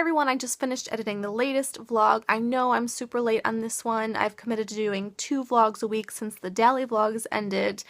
Everyone, I just finished editing the latest vlog. I know I'm super late on this one. I've committed to doing 2 vlogs a week since the daily vlogs ended,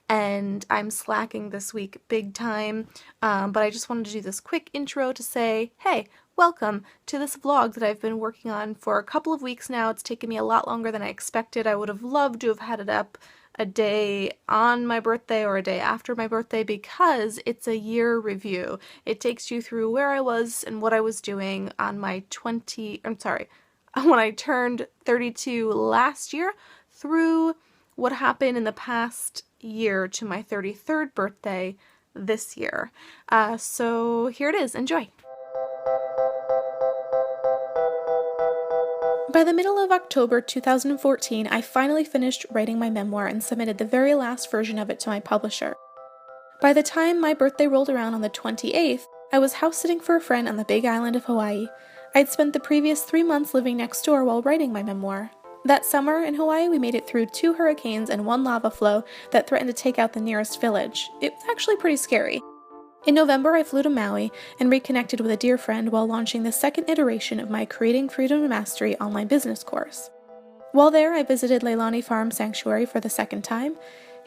and I'm slacking this week big time. But I just wanted to do this quick intro to say, hey, welcome to this vlog that I've been working on for a couple of weeks now. It's taken me a lot longer than I expected. I would have loved to have had it up a day on my birthday or a day after my birthday because it's a year review. It takes you through where I was and what I was doing on my when I turned 32 last year through what happened in the past year to my 33rd birthday this year. So here it is. Enjoy. By the middle of October 2014, I finally finished writing my memoir and submitted the very last version of it to my publisher. By the time my birthday rolled around on the 28th, I was house-sitting for a friend on the big island of Hawaii. I'd spent the previous 3 months living next door while writing my memoir. That summer in Hawaii, we made it through 2 hurricanes and 1 lava flow that threatened to take out the nearest village. It was actually pretty scary. In November, I flew to Maui and reconnected with a dear friend while launching the second iteration of my Creating Freedom and Mastery online business course. While there, I visited Leilani Farm Sanctuary for the second time,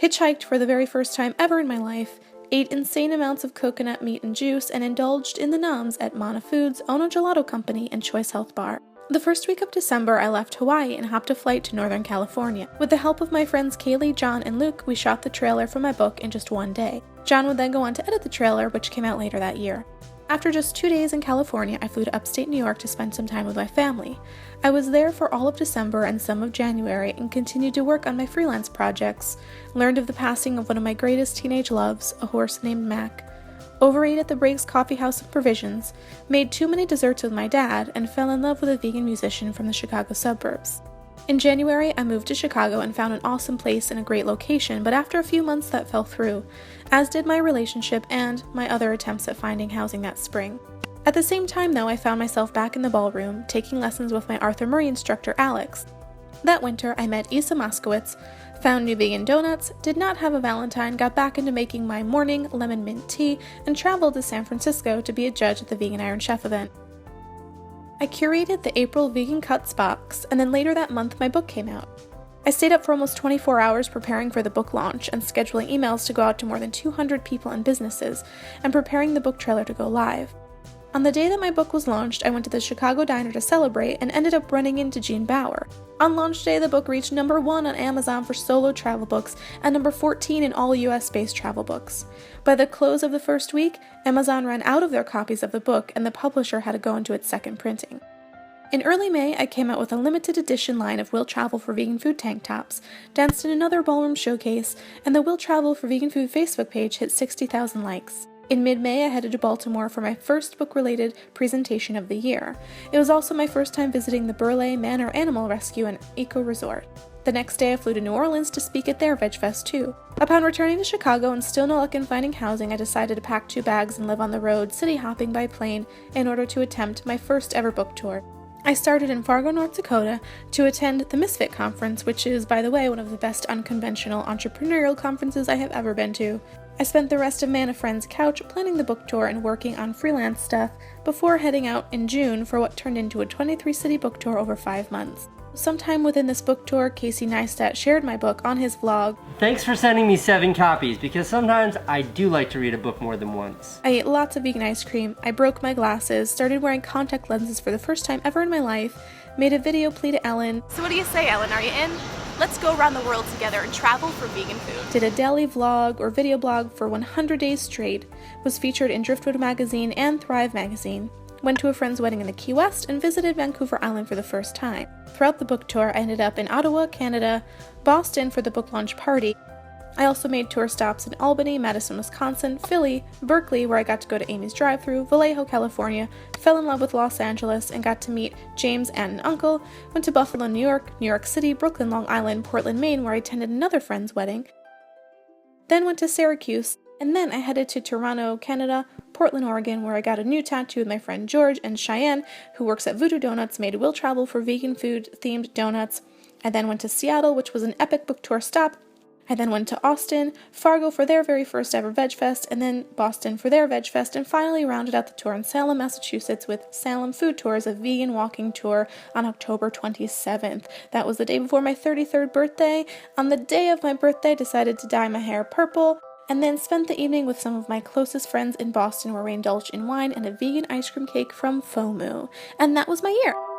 hitchhiked for the very first time ever in my life, ate insane amounts of coconut meat and juice, and indulged in the nums at Mana Foods, Ono Gelato Company, and Choice Health Bar. The first week of December, I left Hawaii and hopped a flight to Northern California. With the help of my friends Kaylee, John, and Luke, we shot the trailer for my book in just 1 day. John would then go on to edit the trailer, which came out later that year. After just 2 days in California, I flew to upstate New York to spend some time with my family. I was there for all of December and some of January and continued to work on my freelance projects, learned of the passing of one of my greatest teenage loves, a horse named Mac, overate at the Briggs Coffee House and Provisions, made too many desserts with my dad, and fell in love with a vegan musician from the Chicago suburbs. In January, I moved to Chicago and found an awesome place and a great location, but after a few months that fell through, as did my relationship and my other attempts at finding housing that spring. At the same time, though, I found myself back in the ballroom, taking lessons with my Arthur Murray instructor, Alex. That winter, I met Isa Moskowitz, found new vegan donuts, did not have a Valentine, got back into making my morning lemon mint tea, and traveled to San Francisco to be a judge at the Vegan Iron Chef event. I curated the April Vegan Cuts box, and then later that month my book came out. I stayed up for almost 24 hours preparing for the book launch and scheduling emails to go out to more than 200 people and businesses, and preparing the book trailer to go live. On the day that my book was launched, I went to the Chicago Diner to celebrate and ended up running into Gene Bauer. On launch day, the book reached number 1 on Amazon for solo travel books and number 14 in all US-based travel books. By the close of the first week, Amazon ran out of their copies of the book and the publisher had to go into its second printing. In early May, I came out with a limited edition line of Will Travel for Vegan Food tank tops, danced in another ballroom showcase, and the Will Travel for Vegan Food Facebook page hit 60,000 likes. In mid-May, I headed to Baltimore for my first book-related presentation of the year. It was also my first time visiting the Burleigh Manor Animal Rescue and Eco Resort. The next day, I flew to New Orleans to speak at their Veg Fest too. Upon returning to Chicago and still no luck in finding housing, I decided to pack 2 bags and live on the road, city-hopping by plane, in order to attempt my first ever book tour. I started in Fargo, North Dakota to attend the Misfit Conference, which is, by the way, one of the best unconventional entrepreneurial conferences I have ever been to. I spent the rest of Man a Friend's couch planning the book tour and working on freelance stuff before heading out in June for what turned into a 23-city book tour over 5 months. Sometime within this book tour, Casey Neistat shared my book on his vlog. Thanks for sending me 7 copies, because sometimes I do like to read a book more than once. I ate lots of vegan ice cream, I broke my glasses, started wearing contact lenses for the first time ever in my life, made a video plea to Ellen. So what do you say, Ellen? Are you in? Let's go around the world together and travel for vegan food. Did a daily vlog or video blog for 100 days straight, was featured in Driftwood magazine and Thrive magazine, went to a friend's wedding in the Key West, and visited Vancouver Island for the first time. Throughout the book tour, I ended up in Ottawa, Canada, Boston for the book launch party. I also made tour stops in Albany, Madison, Wisconsin, Philly, Berkeley, where I got to go to Amy's Drive-Thru, Vallejo, California, fell in love with Los Angeles, and got to meet James, aunt, and uncle, went to Buffalo, New York City, Brooklyn, Long Island, Portland, Maine, where I attended another friend's wedding, then went to Syracuse, and then I headed to Toronto, Canada, Portland, Oregon, where I got a new tattoo with my friend George, and Cheyenne, who works at Voodoo Donuts, made Will Travel for Vegan Food themed donuts. I then went to Seattle, which was an epic book tour stop. I then went to Austin, Fargo for their very first ever Veg Fest, and then Boston for their Veg Fest, and finally rounded out the tour in Salem, Massachusetts with Salem Food Tours, a vegan walking tour on October 27th. That was the day before my 33rd birthday. On the day of my birthday, I decided to dye my hair purple, and then spent the evening with some of my closest friends in Boston where we indulged in wine and a vegan ice cream cake from FOMU. And that was my year.